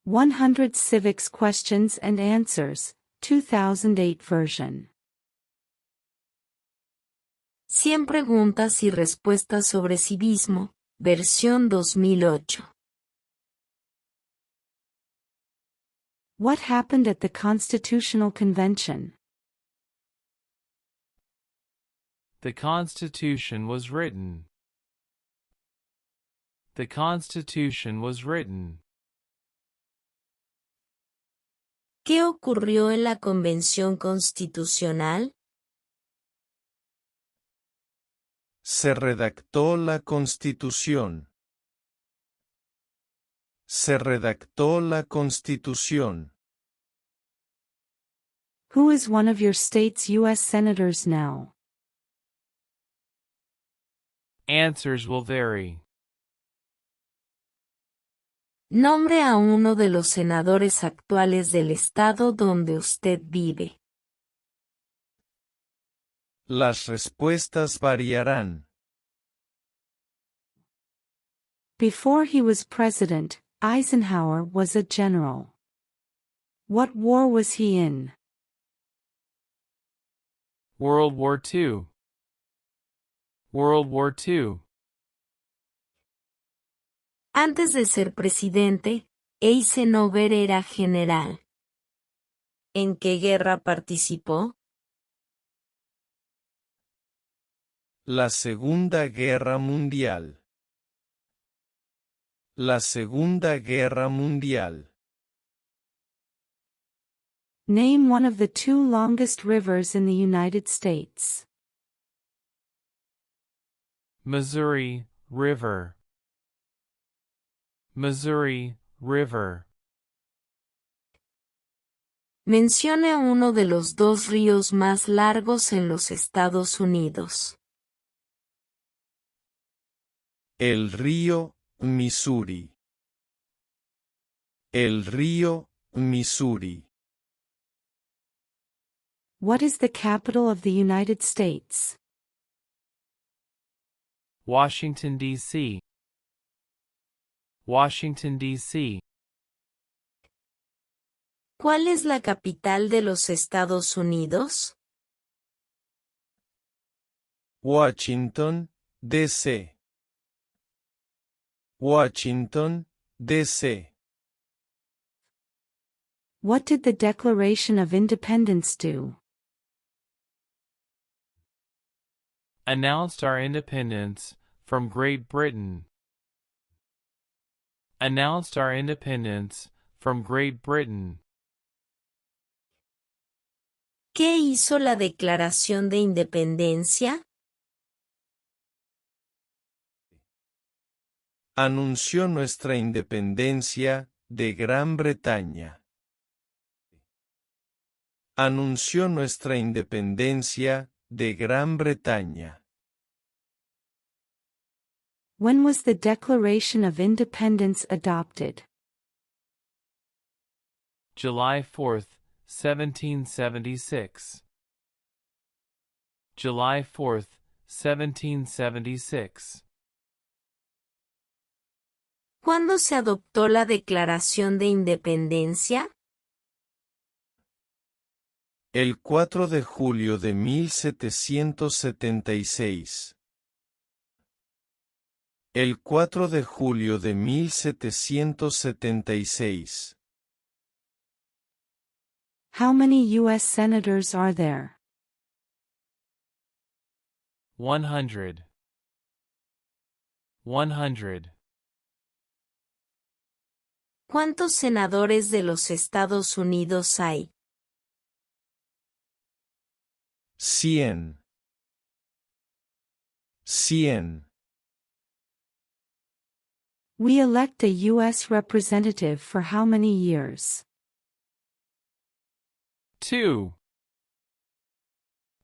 100 Civics Questions and Answers, 2008 version. 100 preguntas y respuestas sobre civismo, versión 2008. What happened at the Constitutional Convention? The Constitution was written. The Constitution was written. ¿Qué ocurrió en la Convención Constitucional? Se redactó la Constitución. Se redactó la Constitución. Who is one of your state's U.S. senators now? Answers will vary. Nombre a uno de los senadores actuales del estado donde usted vive. Las respuestas variarán. Before he was president, Eisenhower was a general. What war was he in? World War II. World War II. Antes de ser presidente, Eisenhower era general. ¿En qué guerra participó? La Segunda Guerra Mundial. La Segunda Guerra Mundial. Name one of the two longest rivers in the United States. Missouri River. Missouri River. Mencione a uno de los dos ríos más largos en los Estados Unidos. El río Missouri. El río Missouri. What is the capital of the United States? Washington, D.C. Washington, D.C. ¿Cuál es la capital de los Estados Unidos? Washington, D.C. Washington, D.C. What did the Declaration of Independence do? Announced our independence from Great Britain. Announced our independence from Great Britain. ¿Qué hizo la Declaración de Independencia? Anunció nuestra independencia de Gran Bretaña. Anunció nuestra independencia de Gran Bretaña. When was the Declaration of Independence adopted? July 4th, 1776. July 4th, 1776. ¿Cuándo se adoptó la Declaración de Independencia? El 4 de julio de 1776. El 4 de julio de 1776. How many U.S. senators are there? 100. 100. ¿Cuántos senadores de los Estados Unidos hay? 100. 100. We elect a U.S. representative for how many years? 2.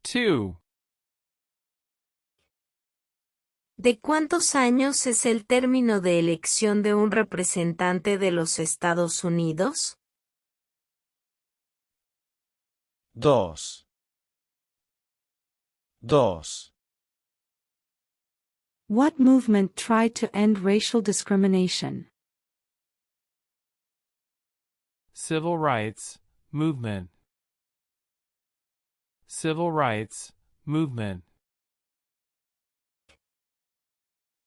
2. ¿De cuántos años es el término de elección de un representante de los Estados Unidos? 2. 2. What movement tried to end racial discrimination? Civil rights movement. Civil rights movement.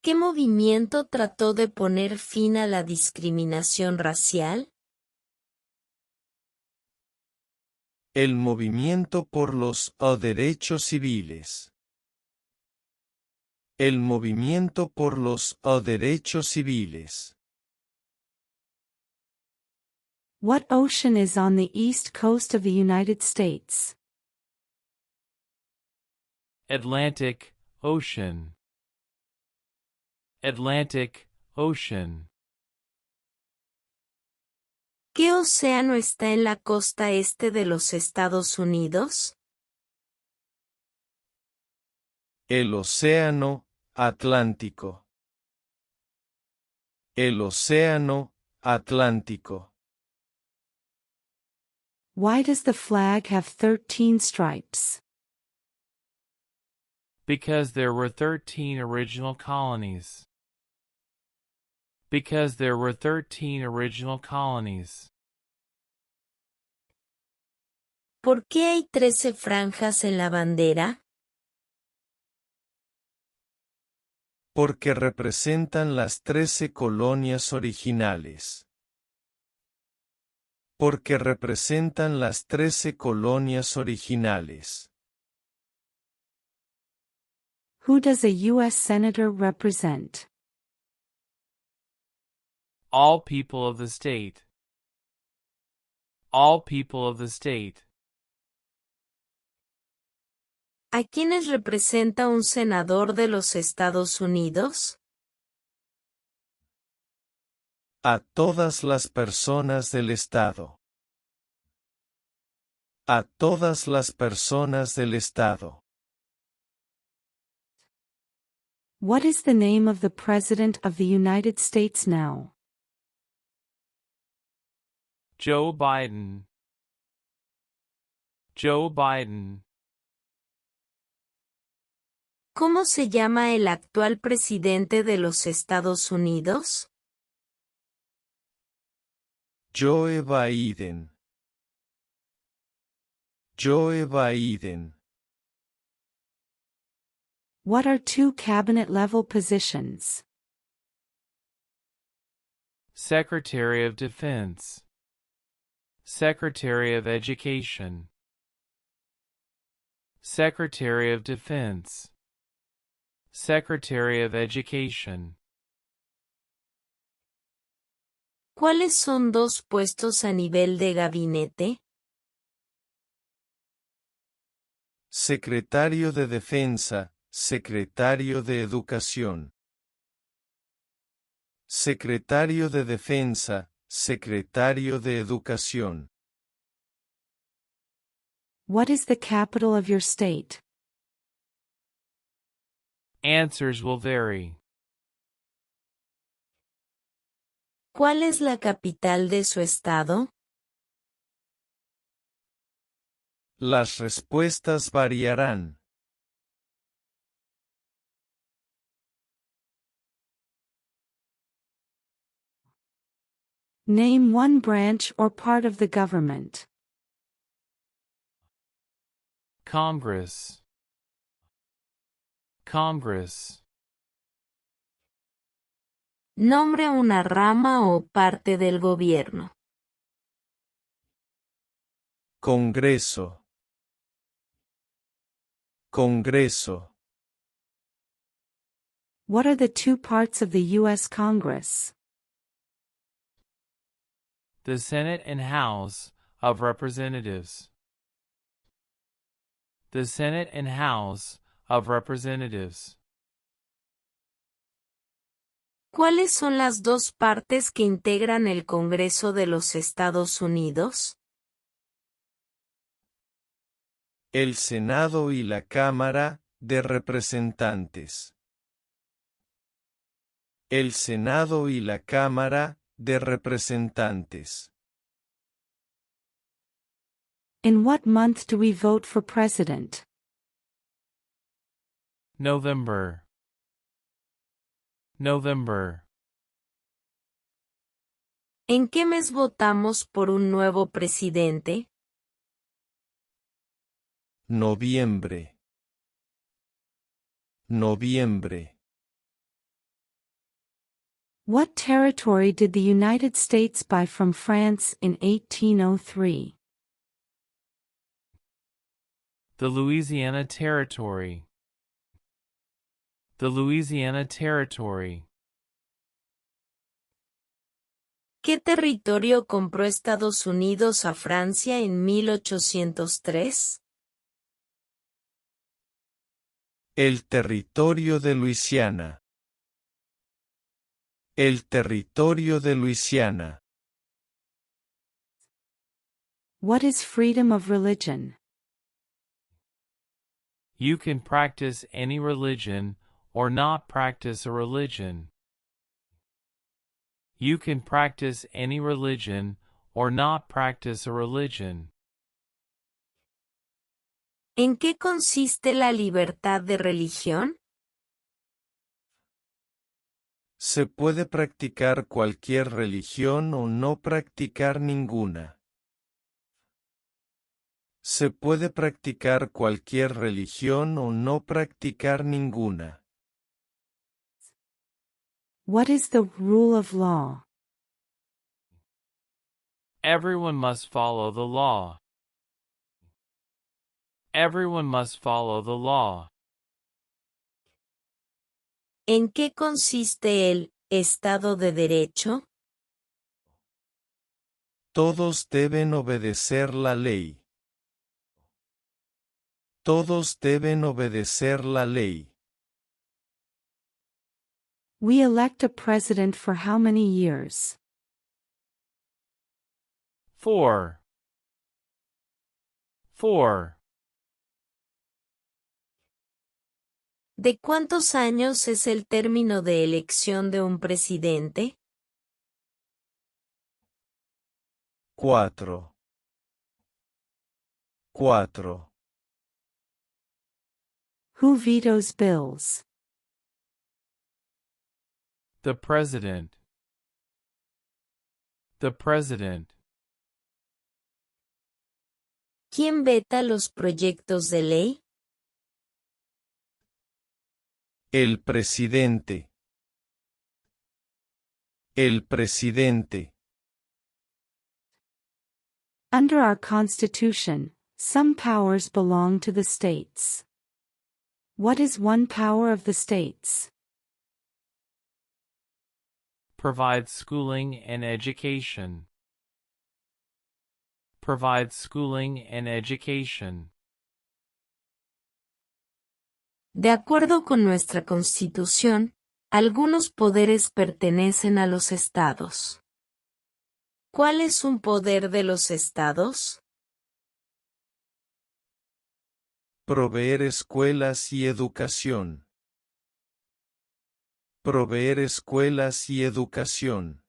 ¿Qué movimiento trató de poner fin a la discriminación racial? El movimiento por los derechos civiles. El movimiento por los derechos civiles. What ocean is on the east coast of the United States? Atlantic Ocean. Atlantic Ocean. ¿Qué océano está en la costa este de los Estados Unidos? El océano Atlántico. El océano Atlántico. Why does the flag have 13 stripes? Because there were 13 original colonies. Because there were 13 original colonies. ¿Por qué hay 13 franjas en la bandera? Porque representan las 13 colonias originales. Porque representan las 13 colonias originales. Who does a U.S. Senator represent? All people of the state. All people of the state. ¿A quiénes representa un senador de los Estados Unidos? A todas las personas del Estado. A todas las personas del Estado. What is the name of the President of the United States now? Joe Biden. Joe Biden. ¿Cómo se llama el actual presidente de los Estados Unidos? Joe Biden. Joe Biden. What are two cabinet-level positions? Secretary of Defense. Secretary of Education. Secretary of Defense. Secretary of Education. ¿Cuáles son dos puestos a nivel de gabinete? Secretario de Defensa, Secretario de Educación. Secretario de Defensa, Secretario de Educación. What is the capital of your state? Answers will vary. ¿Cuál es la capital de su estado? Las respuestas variarán. Name one branch or part of the government. Congress. Congress. Nombre una rama o parte del gobierno. Congreso. Congreso. What are the two parts of the U.S. Congress? The Senate and House of Representatives. The Senate and House of Representatives. ¿Cuáles son las dos partes que integran el Congreso de los Estados Unidos? El Senado y la Cámara de Representantes. El Senado y la Cámara de Representantes. In what month do we vote for president? November. November. ¿En qué mes votamos por un nuevo presidente? Noviembre. Noviembre. What territory did the United States buy from France in 1803? The Louisiana Territory. The Louisiana Territory. ¿Qué territorio compró Estados Unidos a Francia en 1803? El territorio de Luisiana. El territorio de Luisiana. What is freedom of religion? You can practice any religion or not practice a religion. You can practice any religion or not practice a religion. ¿En qué consiste la libertad de religión? Se puede practicar cualquier religión o no practicar ninguna. Se puede practicar cualquier religión o no practicar ninguna. What is the rule of law? Everyone must follow the law. Everyone must follow the law. ¿En qué consiste el Estado de Derecho? Todos deben obedecer la ley. Todos deben obedecer la ley. We elect a president for how many years? 4. 4. ¿De cuántos años es el término de elección de un presidente? 4. 4. Who vetoes bills? The President. The President. ¿Quién veta los proyectos de ley? El presidente. El presidente. Under our Constitution, some powers belong to the states. What is one power of the states? Provides schooling and education. Provides schooling and education. De acuerdo con nuestra Constitución, algunos poderes pertenecen a los estados. ¿Cuál es un poder de los estados? Proveer escuelas y educación. Proveer escuelas y educación.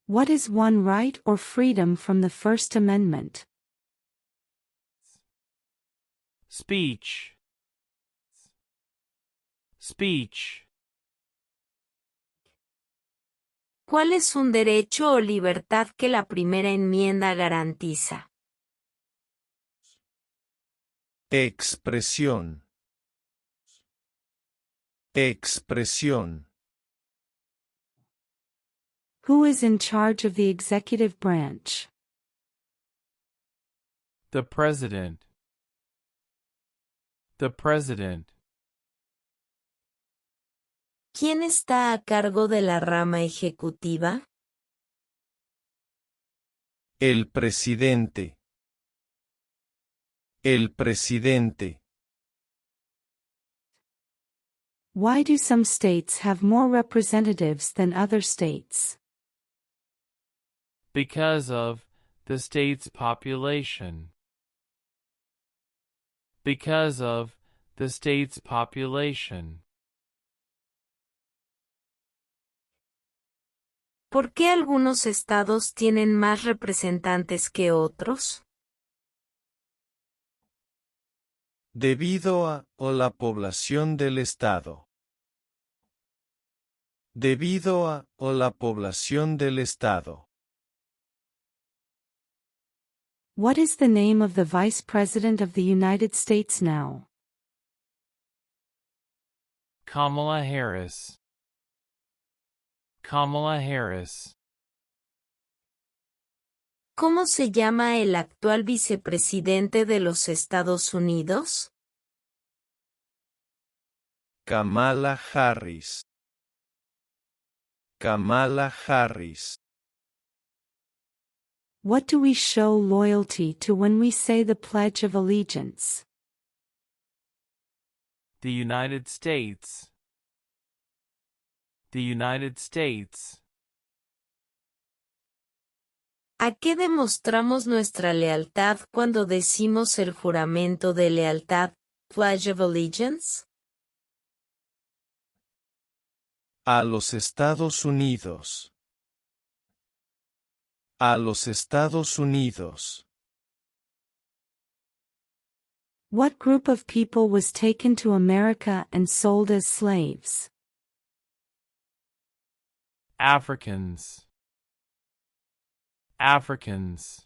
What is one right or freedom from the First Amendment? Speech. Speech. ¿Cuál es un derecho o libertad que la primera enmienda garantiza? Expresión. Expresión. Who is in charge of the executive branch? The President. The President. ¿Quién está a cargo de la rama ejecutiva? El presidente. El presidente. Why do some states have more representatives than other states? Because of the state's population. Because of the state's population. ¿Por qué algunos estados tienen más representantes que otros? Debido a o la población del estado. Debido a o la población del estado. What is the name of the Vice President of the United States now? Kamala Harris. Kamala Harris. ¿Cómo se llama el actual vicepresidente de los Estados Unidos? Kamala Harris. Kamala Harris. What do we show loyalty to when we say the Pledge of Allegiance? The United States. The United States. ¿A qué demostramos nuestra lealtad cuando decimos el juramento de lealtad, Pledge of Allegiance? A los Estados Unidos. A los Estados Unidos. What group of people was taken to America and sold as slaves? Africans. Africans.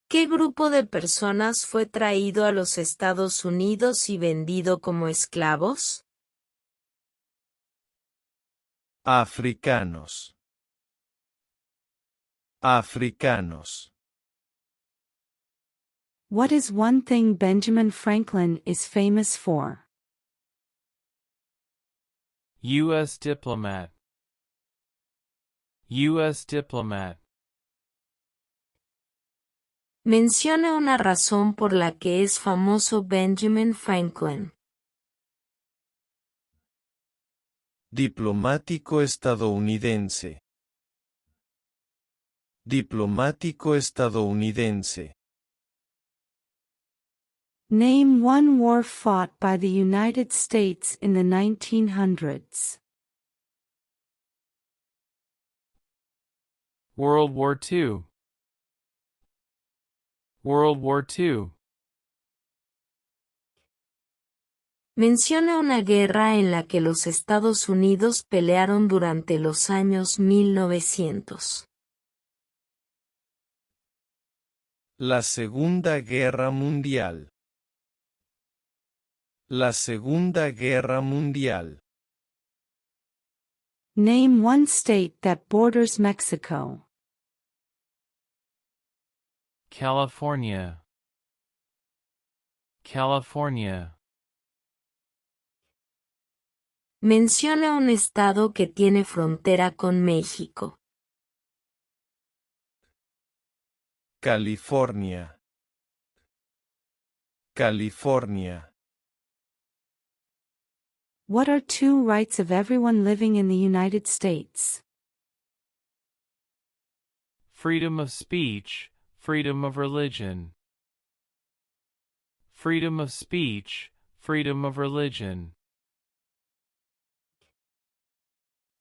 ¿Qué grupo de personas fue traído a los Estados Unidos y vendido como esclavos? Africanos. Africanos. What is one thing Benjamin Franklin is famous for? U.S. diplomat. U.S. diplomat. Menciona una razón por la que es famoso Benjamin Franklin. Diplomático estadounidense. Diplomático estadounidense. Name one war fought by the United States in the 1900s. World War II. World War II. Menciona una guerra en la que los Estados Unidos pelearon durante los años 1900. La Segunda Guerra Mundial. La Segunda Guerra Mundial. Name one state that borders Mexico. California. California. Menciona un estado que tiene frontera con México. California. California. What are two rights of everyone living in the United States? Freedom of speech, freedom of religion. Freedom of speech, freedom of religion.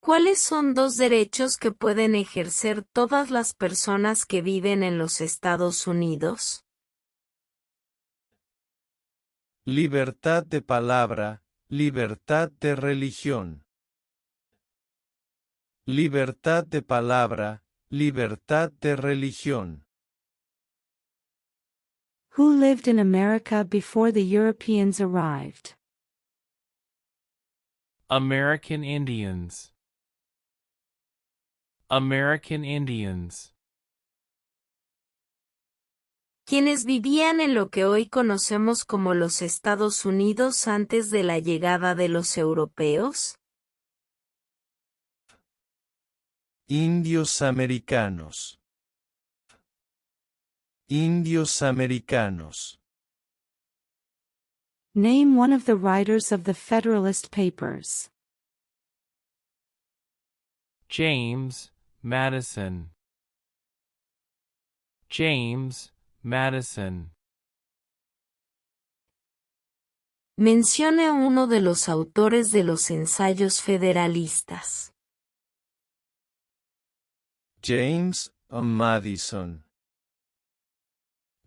¿Cuáles son dos derechos que pueden ejercer todas las personas que viven en los Estados Unidos? Libertad de palabra, libertad de religión. Libertad de palabra, libertad de religión. Who lived in America before the Europeans arrived? American Indians. American Indians. Quienes vivían en lo que hoy conocemos como los Estados Unidos antes de la llegada de los europeos. Indios americanos. Indios americanos. Name one of the writers of the Federalist Papers. James Madison. James Madison. Mencione uno de los autores de los ensayos federalistas. James Madison.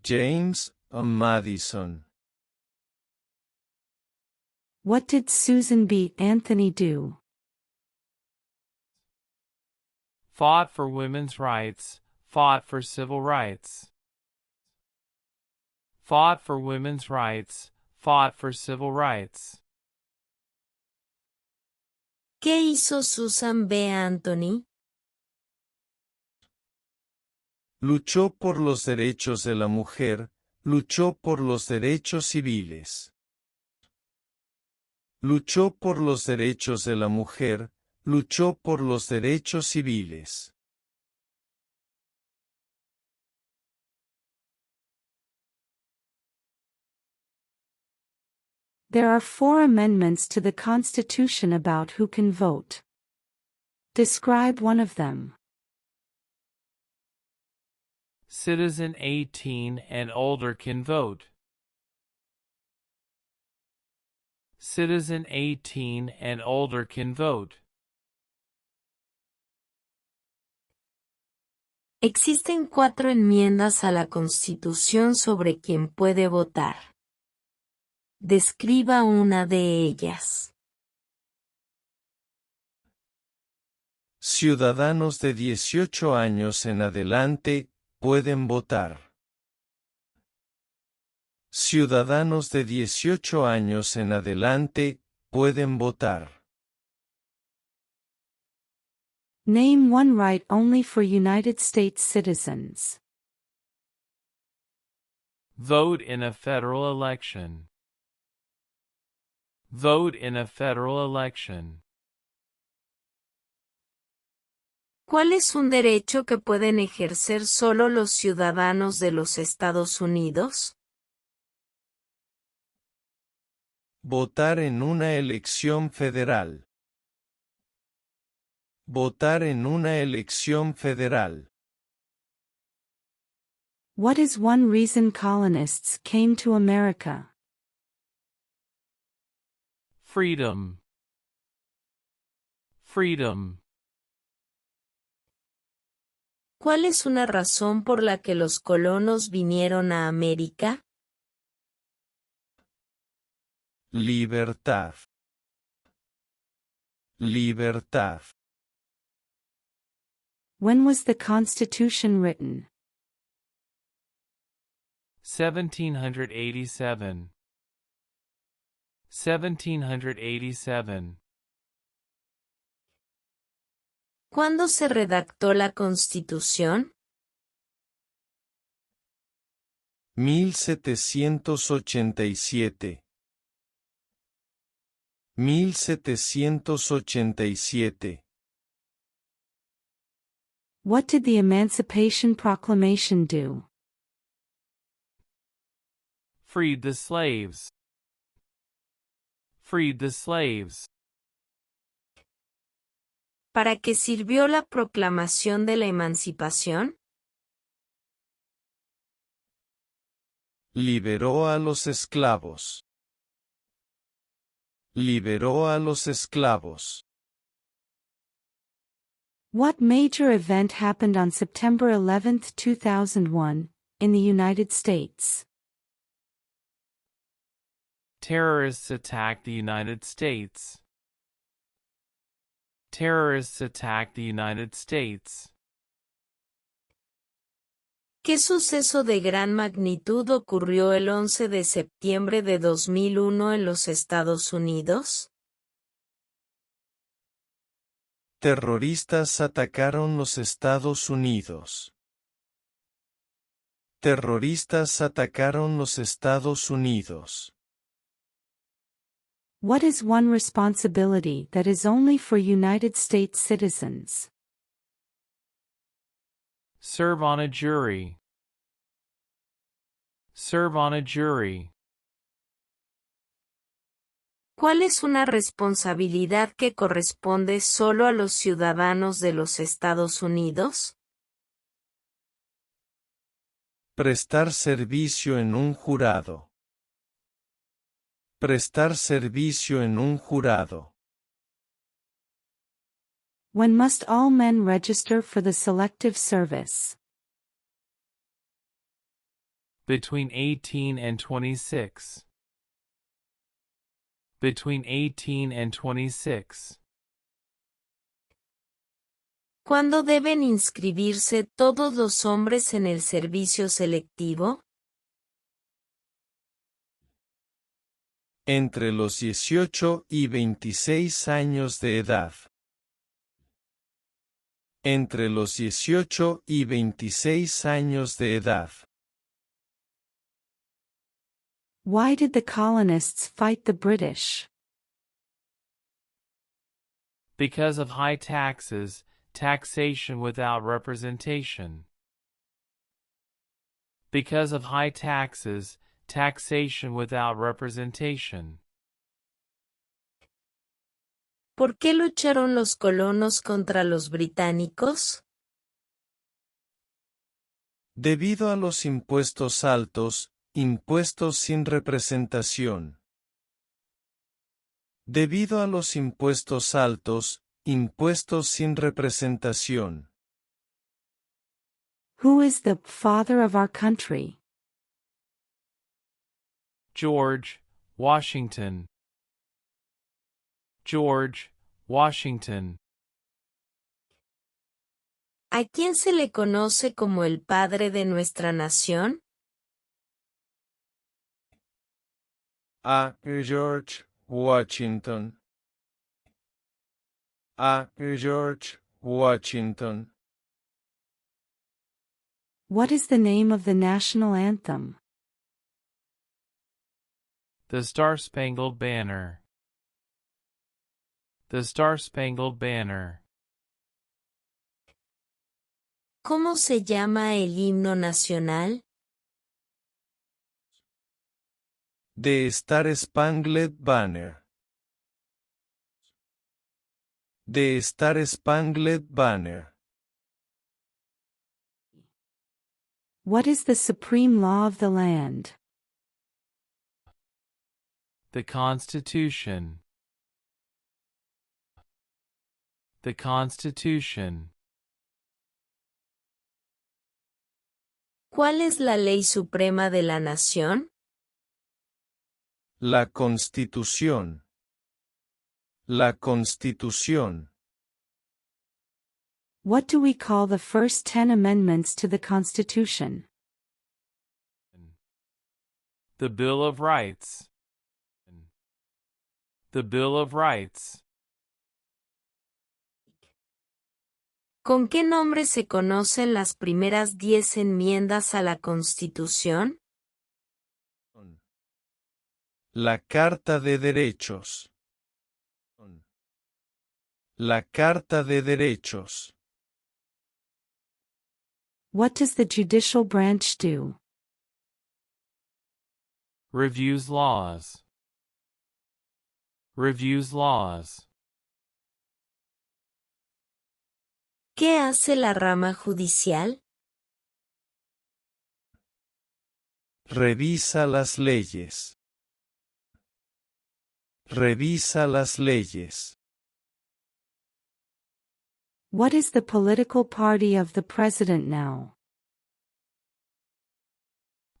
James Madison. What did Susan B. Anthony do? Fought for women's rights, fought for civil rights. Fought for women's rights, fought for civil rights. ¿Qué hizo Susan B. Anthony? Luchó por los derechos de la mujer, luchó por los derechos civiles. Luchó por los derechos de la mujer, luchó por los derechos civiles. There are 4 amendments to the Constitution about who can vote. Describe one of them. Citizen 18 and older can vote. Citizen 18 and older can vote. Existen 4 enmiendas a la Constitución sobre quién puede votar. Describa una de ellas. Ciudadanos de 18 años en adelante pueden votar. Ciudadanos de 18 años en adelante pueden votar. Name one right only for United States citizens. Vote in a federal election. Vote in a federal election. ¿Cuál es un derecho que pueden ejercer solo los ciudadanos de los Estados Unidos? Votar en una elección federal. Votar en una elección federal. What is one reason colonists came to America? Freedom. Freedom. ¿Cuál es una razón por la que los colonos vinieron a América? Libertad. Libertad. When was the Constitution written? 1787. 1787. ¿Cuándo se redactó la Constitución? 1787. 1787. What did the Emancipation Proclamation do? Freed the slaves. Freed the slaves. ¿Para qué sirvió la proclamación de la emancipación? Liberó a los esclavos. Liberó a los esclavos. What major event happened on September 11, 2001, in the United States? Terrorists attacked the United States. Terrorists attacked the United States. ¿Qué suceso de gran magnitud ocurrió el 11 de septiembre de 2001 en los Estados Unidos? Terroristas atacaron los Estados Unidos. Terroristas atacaron los Estados Unidos. What is one responsibility that is only for United States citizens? Serve on a jury. Serve on a jury. ¿Cuál es una responsabilidad que corresponde solo a los ciudadanos de los Estados Unidos? Prestar servicio en un jurado. Prestar servicio en un jurado. When must all men register for the Selective Service? Between 18 and 26. between 18 and 26. ¿Cuándo deben inscribirse todos los hombres en el servicio selectivo? Entre los 18 y 26 años de edad. Entre los 18 y 26 años de edad. Why did the colonists fight the British? Because of high taxes, taxation without representation. Because of high taxes, taxation without representation. ¿Por qué lucharon los colonos contra los británicos? Debido a los impuestos altos, impuestos sin representación. Debido a los impuestos altos, impuestos sin representación. Who is the father of our country? George Washington. George Washington. ¿A quién se le conoce como el padre de nuestra nación? A. George Washington. A. George Washington. What is the name of the national anthem? The Star-Spangled Banner. The Star-Spangled Banner. ¿Cómo se llama el himno nacional? The Star-Spangled Banner. The Star-Spangled Banner. What is the supreme law of the land? The Constitution. The Constitution. ¿Cuál es la ley suprema de la nación? La Constitución. La Constitución. What do we call the first 10 amendments to the Constitution? The Bill of Rights. The Bill of Rights. ¿Con qué nombre se conocen las primeras 10 enmiendas a la Constitución? La Carta de Derechos. La Carta de Derechos. What does the judicial branch do? Reviews laws. Reviews laws. ¿Qué hace la rama judicial? Revisa las leyes. Revisa las leyes. What is the political party of the president now?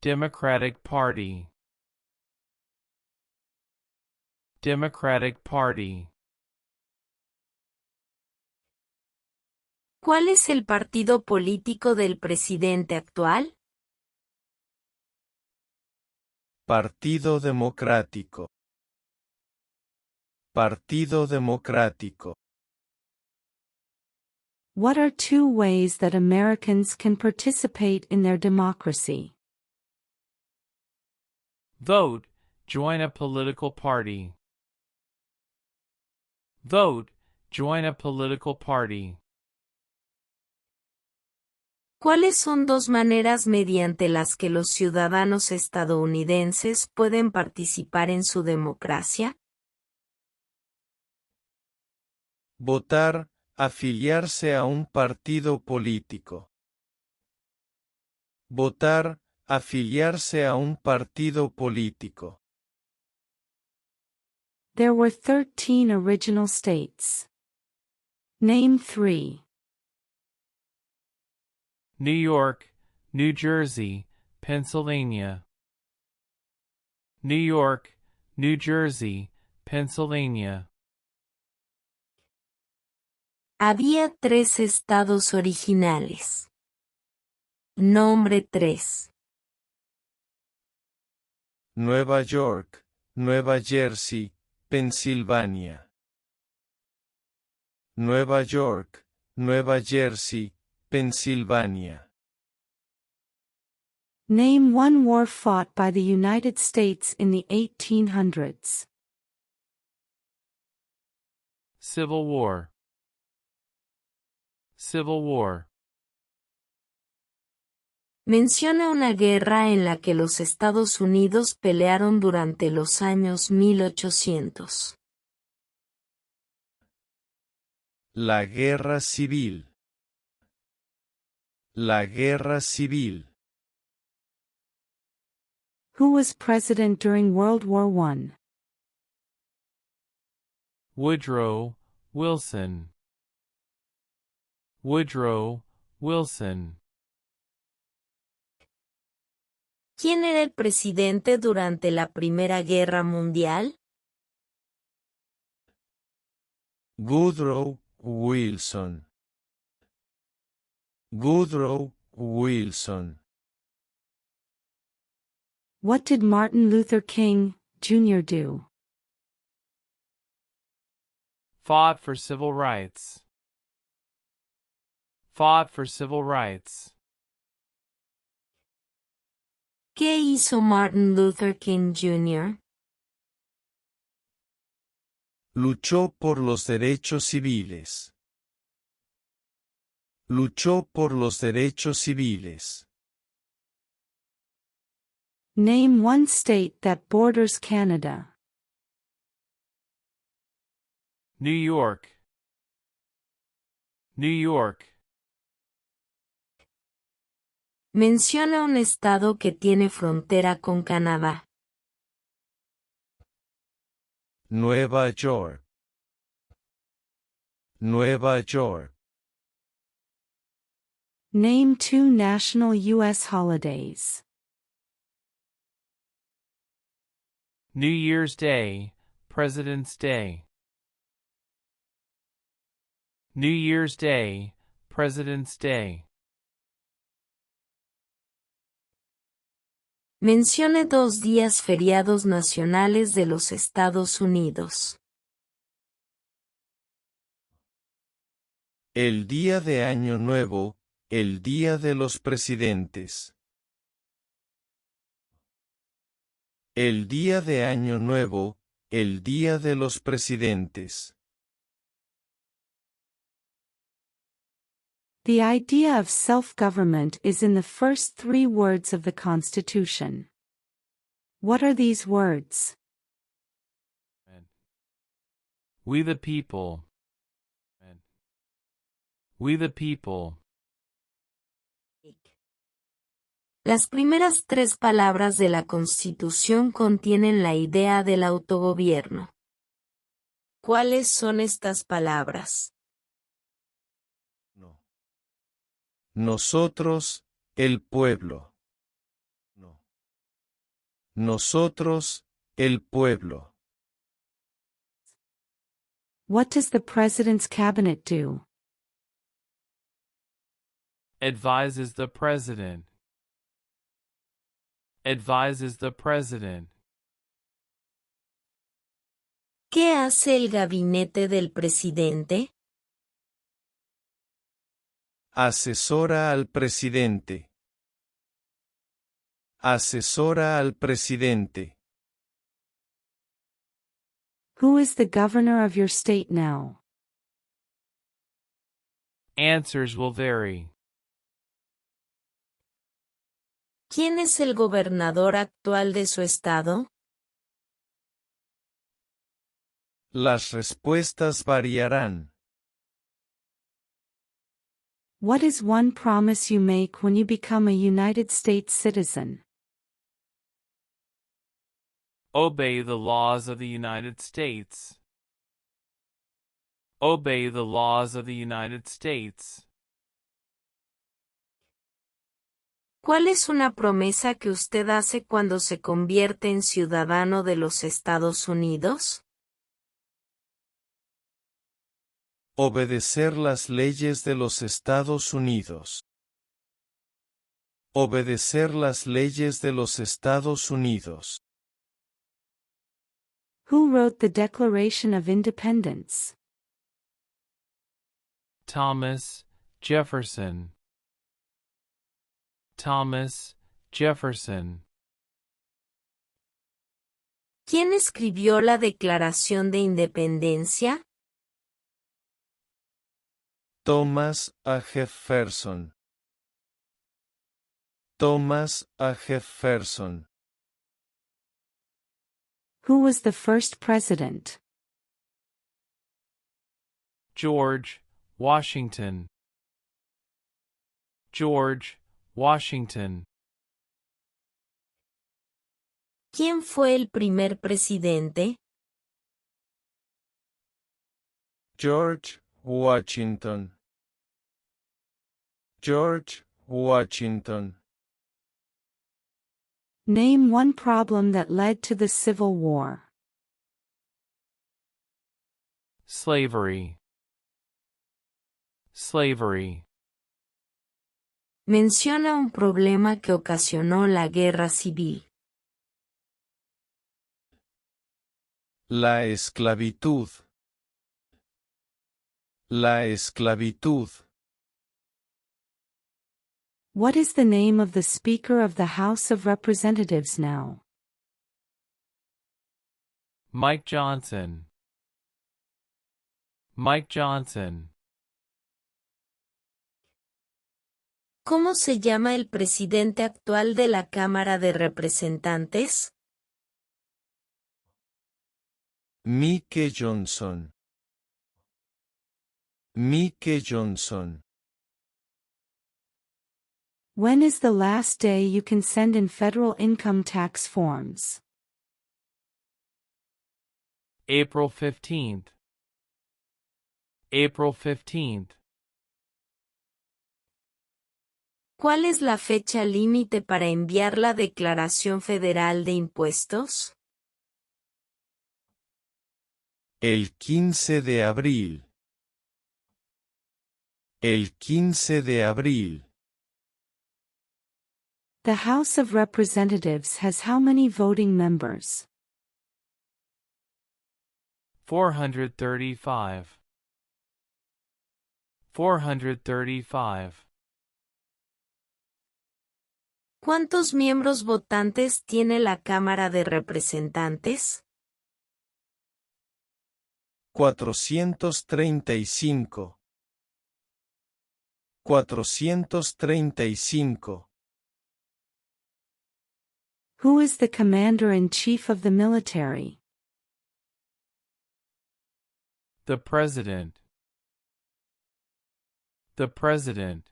Democratic Party. Democratic Party. ¿Cuál es el partido político del presidente actual? Partido Democrático. Partido Democrático. What are 2 ways that Americans can participate in their democracy? Vote. Join a political party. Vote. Join a political party. ¿Cuáles son 2 maneras mediante las que los ciudadanos estadounidenses pueden participar en su democracia? Votar, afiliarse a un partido político. Votar, afiliarse a un partido político. There were 13 original states. Name 3. New York, New Jersey, Pennsylvania. New York, New Jersey, Pennsylvania. Había 3 estados originales. Nombre 3. Nueva York, Nueva Jersey, Pensilvania. Nueva York, Nueva Jersey, Pensilvania. Name one war fought by the United States in the 1800s. Civil War. Civil War. Menciona una guerra en la que los Estados Unidos pelearon durante los años 1800. La Guerra Civil. La Guerra Civil. Who was president during World War I? Woodrow Wilson. Woodrow Wilson. ¿Quién era el presidente durante la Primera Guerra Mundial? Woodrow Wilson. Woodrow Wilson. What did Martin Luther King, Jr. do? Fought for civil rights. Fought for civil rights. ¿Qué hizo Martin Luther King Jr.? Luchó por los derechos civiles. Luchó por los derechos civiles. Name one state that borders Canada. New York. New York. Menciona un estado que tiene frontera con Canadá. Nueva York. Nueva York. Name two national U.S. holidays. New Year's Day, President's Day. New Year's Day, President's Day. Mencione 2 días feriados nacionales de los Estados Unidos. El Día de Año Nuevo, el Día de los Presidentes. El Día de Año Nuevo, el Día de los Presidentes. The idea of self-government is in the first 3 words of the Constitution. What are these words? We the people. We the people. Las primeras 3 palabras de la Constitución contienen la idea del autogobierno. ¿Cuáles son estas palabras? No. Nosotros, el pueblo. No. Nosotros, el pueblo. What does the President's cabinet do? Advises the President. Advises the President. ¿Qué hace el gabinete del presidente? Asesora al presidente. Asesora al presidente. Who is the governor of your state now? Answers will vary. ¿Quién es el gobernador actual de su estado? Las respuestas variarán. What is one promise you make when you become a United States citizen? Obey the laws of the United States. Obey the laws of the United States. ¿Cuál es una promesa que usted hace cuando se convierte en ciudadano de los Estados Unidos? Obedecer las leyes de los Estados Unidos. Obedecer las leyes de los Estados Unidos. Who wrote the Declaration of Independence? Thomas Jefferson. Thomas Jefferson. ¿Quién escribió la Declaración de Independencia? Thomas A. Jefferson. Thomas A. Jefferson. Who was the first president? George Washington. George Washington. ¿Quién fue el primer presidente? George Washington. George Washington. Name one problem that led to the Civil War. Slavery. Slavery. Menciona un problema que ocasionó la guerra civil. La esclavitud. La esclavitud. What is the name of the Speaker of the House of Representatives now? Mike Johnson. Mike Johnson. ¿Cómo se llama el presidente actual de la Cámara de Representantes? Mike Johnson. Mike Johnson. When is the last day you can send in federal income tax forms? April 15th. April 15th. ¿Cuál es la fecha límite para enviar la Declaración Federal de Impuestos? El 15 de abril. El 15 de abril. The House of Representatives has how many voting members? 435. 435. ¿Cuántos miembros votantes tiene la Cámara de Representantes? 435. 435. Who is the Commander-in-Chief of the military? The President. The President.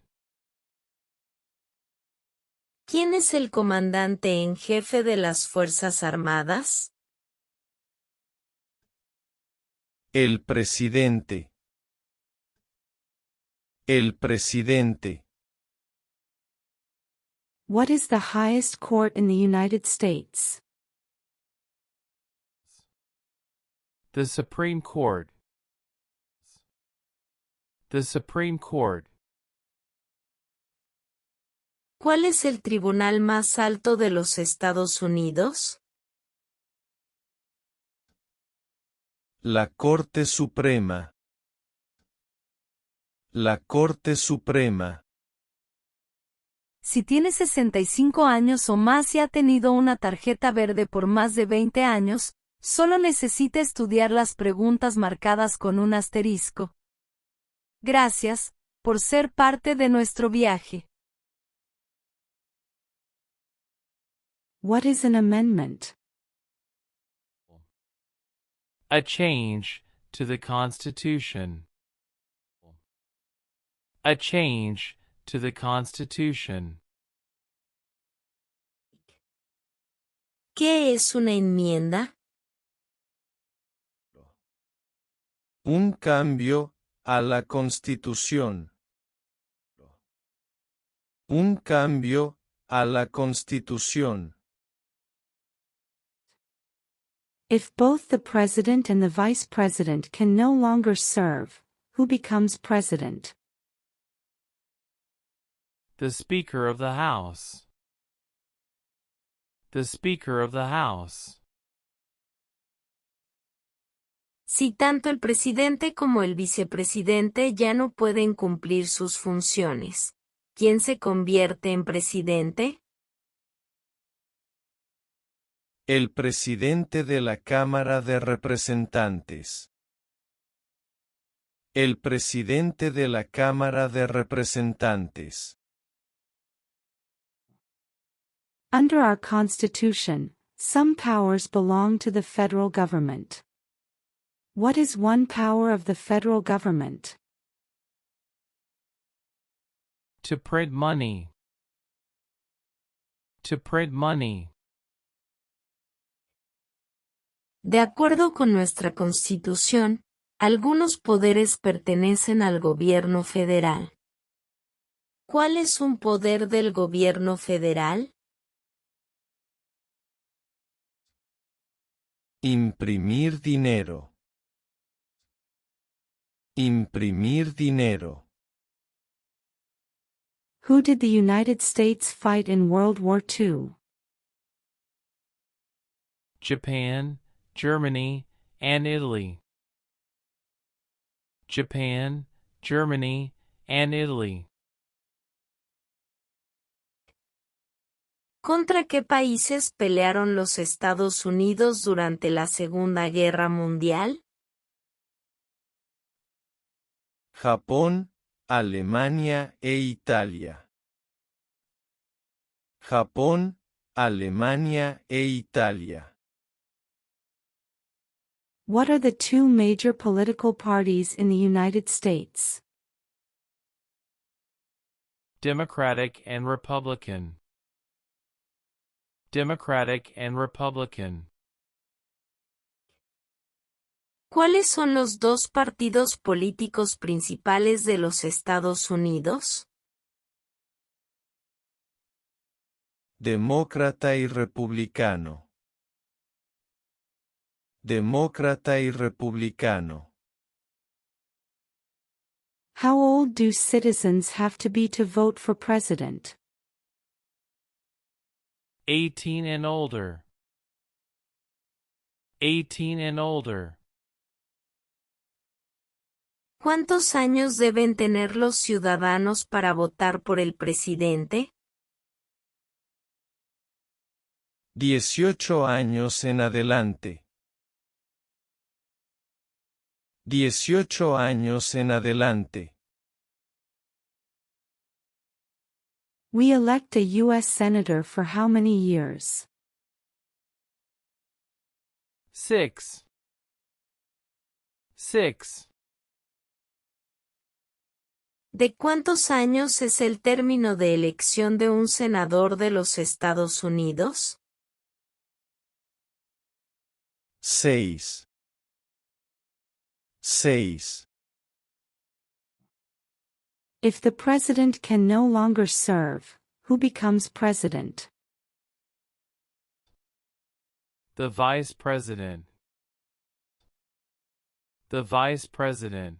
¿Quién es el comandante en jefe de las Fuerzas Armadas? El presidente. El presidente. What is the highest court in the United States? The Supreme Court. The Supreme Court. ¿Cuál es el tribunal más alto de los Estados Unidos? La Corte Suprema. La Corte Suprema. Si tiene 65 años o más y ha tenido una tarjeta verde por más de 20 años, solo necesita estudiar las preguntas marcadas con un asterisco. Gracias por ser parte de nuestro viaje. What is an amendment? A change to the Constitution. A change to the Constitution. ¿Qué es una enmienda? Un cambio a la Constitución. Un cambio a la Constitución. If both the President and the Vice President can no longer serve, Who becomes president? The Speaker of the House. The Speaker of the House. Si tanto el presidente como el vicepresidente ya no pueden cumplir sus funciones, ¿quién se convierte en presidente? El presidente de la Cámara de Representantes. El presidente de la Cámara de Representantes. Under our Constitution, some powers belong to the federal government. What is one power of the federal government? To print money. To print money. De acuerdo con nuestra Constitución, algunos poderes pertenecen al gobierno federal. ¿Cuál es un poder del gobierno federal? Imprimir dinero. Imprimir dinero. Who did the United States fight in World War II? Japan, Germany, and Italy. Japan, Germany, and Italy. ¿Contra qué países pelearon los Estados Unidos durante la Segunda Guerra Mundial? Japón, Alemania e Italia. Japón, Alemania e Italia. What are the two major political parties in the United States? Democratic and Republican. Democratic and Republican. ¿Cuáles son los dos partidos políticos principales de los Estados Unidos? Demócrata y republicano. Demócrata y republicano. How old do citizens have to be to vote for president? 18 and older. 18 and older. ¿Cuántos años deben tener los ciudadanos para votar por el presidente? 18 años en adelante. 18 años en adelante. We elect a U.S. Senator for how many years? 6. 6. ¿De cuántos años es el término de elección de un senador de los Estados Unidos? 6. 6. If the president can no longer serve, who becomes president? The Vice President. The Vice President.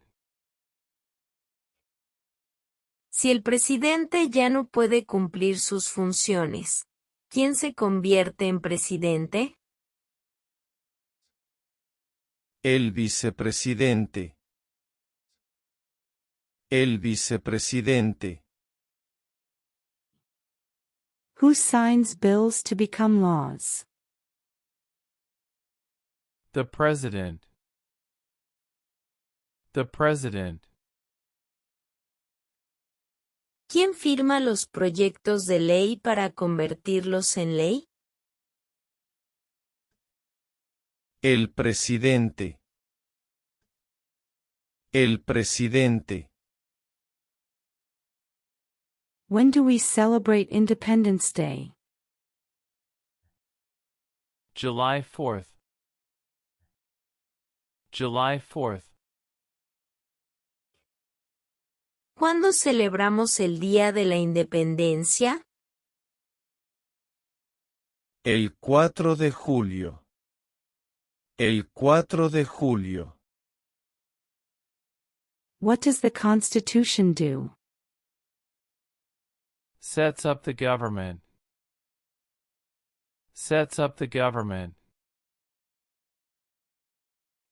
Si el presidente ya no puede cumplir sus funciones, ¿quién se convierte en presidente? El vicepresidente. El vicepresidente. Who signs bills to become laws? The President. The President. ¿Quién firma los proyectos de ley para convertirlos en ley? El presidente. El presidente. When do we celebrate Independence Day? July 4th. July 4th. ¿Cuándo celebramos el Día de la Independencia? El 4 de julio. El 4 de julio. What does the Constitution do? Sets up the government. Sets up the government.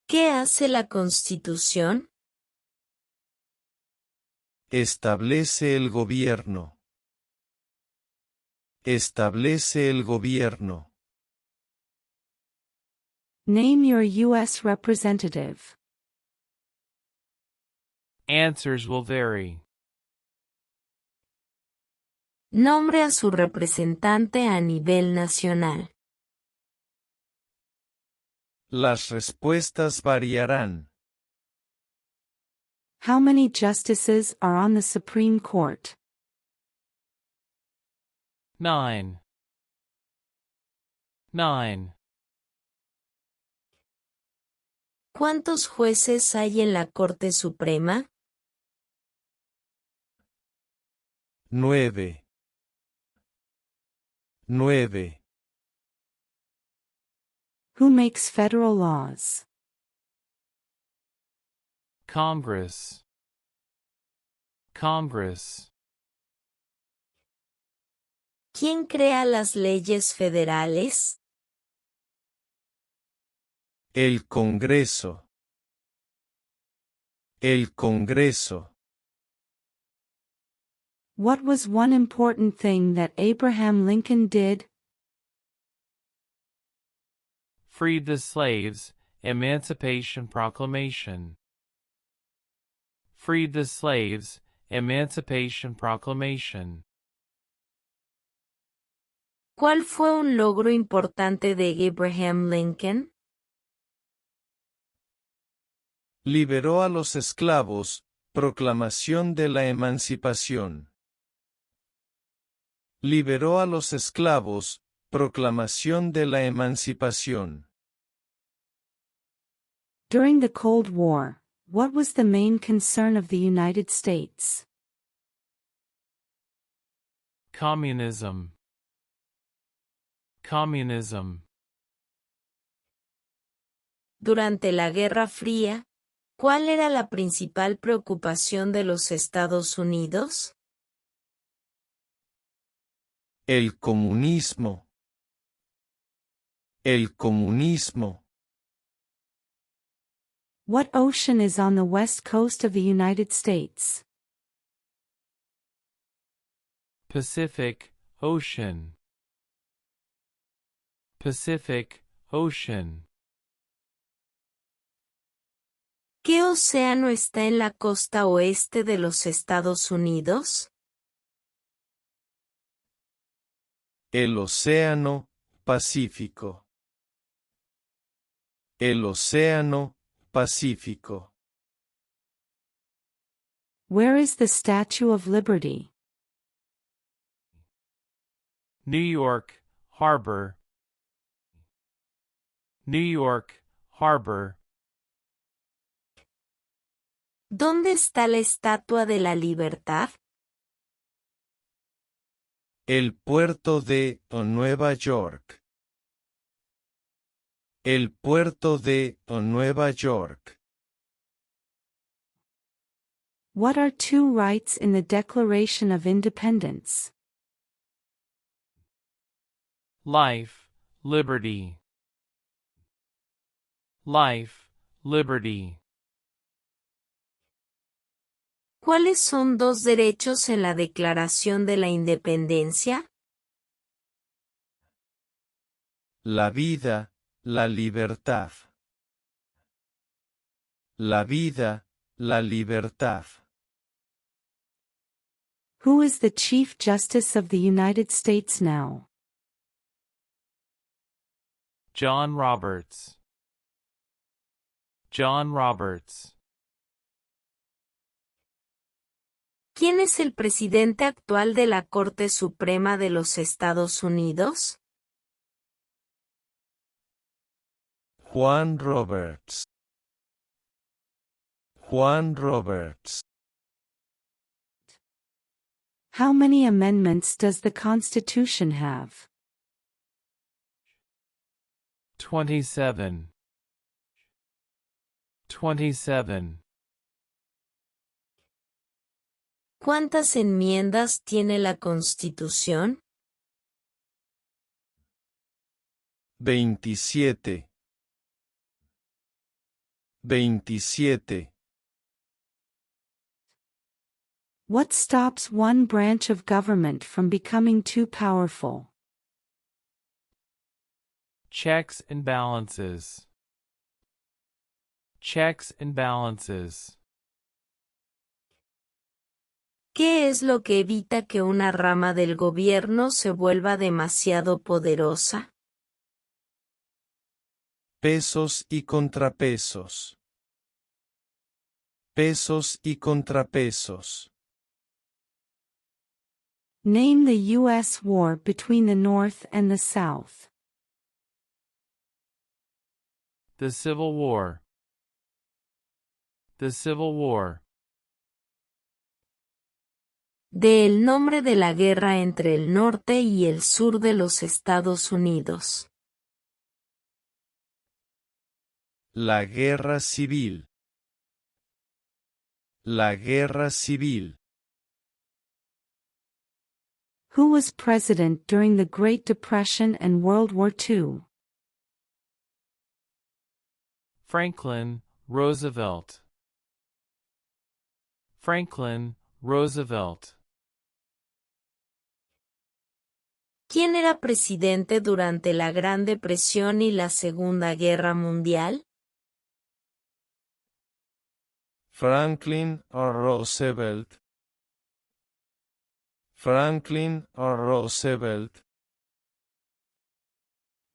¿Qué hace la Constitución? Establece el gobierno. Establece el gobierno. Name your U.S. representative. Answers will vary. Nombre a su representante a nivel nacional. Las respuestas variarán. How many justices are on the Supreme Court? 9. 9. ¿Cuántos jueces hay en la Corte Suprema? 9. 9. Who makes federal laws? Congress. Congress. ¿Quién crea las leyes federales? El Congreso. El Congreso. What was one important thing that Abraham Lincoln did? Freed the slaves. Emancipation Proclamation. Freed the slaves. Emancipation Proclamation. ¿Cuál fue un logro importante de Abraham Lincoln? Liberó a los esclavos. Proclamación de la emancipación. Liberó a los esclavos. Proclamación de la emancipación. During the Cold War, what was the main concern of the United States? Communism. Communism. Durante la Guerra Fría, ¿cuál era la principal preocupación de los Estados Unidos? El comunismo. El comunismo. What ocean is on the west coast of the United States? Pacific Ocean. Pacific Ocean. ¿Qué océano está en la costa oeste de los Estados Unidos? El Océano Pacífico. El Océano Pacífico. Where is the Statue of Liberty? New York Harbor. New York Harbor. ¿Dónde está la Estatua de la Libertad? El puerto de Nueva York. El puerto de Nueva York. What are two rights in the Declaration of Independence? Life, liberty. Life, liberty. ¿Cuáles son dos derechos en la Declaración de la Independencia? La vida, la libertad. La vida, la libertad. Who is the Chief Justice of the United States now? John Roberts. John Roberts. ¿Quién es el presidente actual de la Corte Suprema de los Estados Unidos? Juan Roberts. Juan Roberts. How many amendments does the Constitution have? 27. 27. ¿Cuántas enmiendas tiene la Constitución? 27. 27. What stops one branch of government from becoming too powerful? Checks and balances. Checks and balances. ¿Qué es lo que evita que una rama del gobierno se vuelva demasiado poderosa? Pesos y contrapesos. Pesos y contrapesos. Name the U.S. war between the North and the South. The Civil War. The Civil War. De el nombre de la guerra entre el norte y el sur de los Estados Unidos. La guerra civil. La guerra civil. Who was president during the Great Depression and World War II? Franklin Roosevelt. Franklin Roosevelt. ¿Quién era presidente durante la Gran Depresión y la Segunda Guerra Mundial? Franklin Roosevelt. Franklin Roosevelt.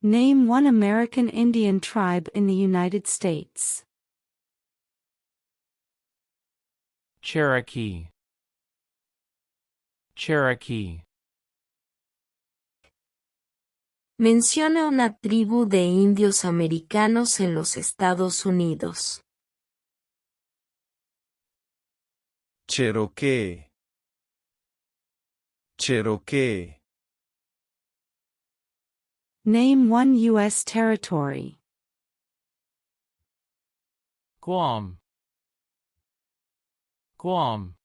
Name one American Indian tribe in the United States. Cherokee. Cherokee. Menciona una tribu de indios americanos en los Estados Unidos. Cherokee. Cherokee. Name one U.S. territory. Guam. Guam.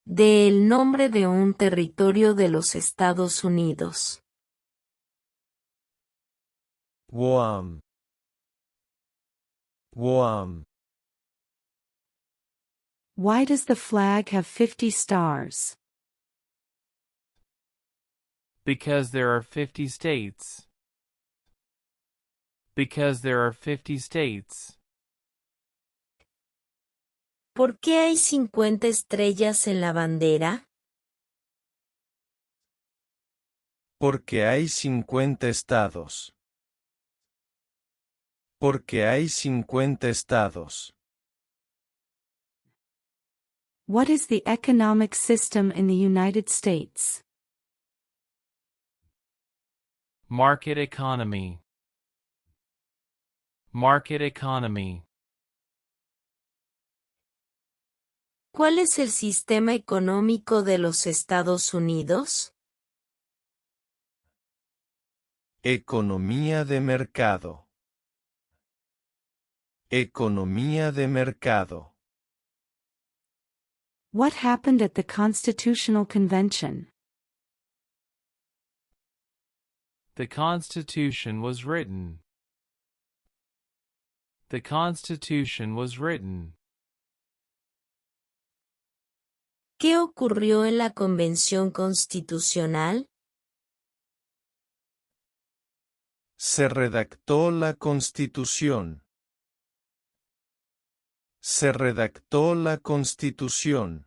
De el nombre de un territorio de los Estados Unidos. Guam. Guam. Why does the flag have 50 stars? Because there are 50 states. Because there are 50 states. ¿Por qué hay 50 estrellas en la bandera? Porque hay 50 estados. Porque hay 50 estados. What is the economic system in the United States? Market economy. Market economy. ¿Cuál es el sistema económico de los Estados Unidos? Economía de mercado. Economía de mercado. What happened at the Constitutional Convention? The Constitution was written. The Constitution was written. ¿Qué ocurrió en la Convención Constitucional? Se redactó la Constitución. Se redactó la Constitución.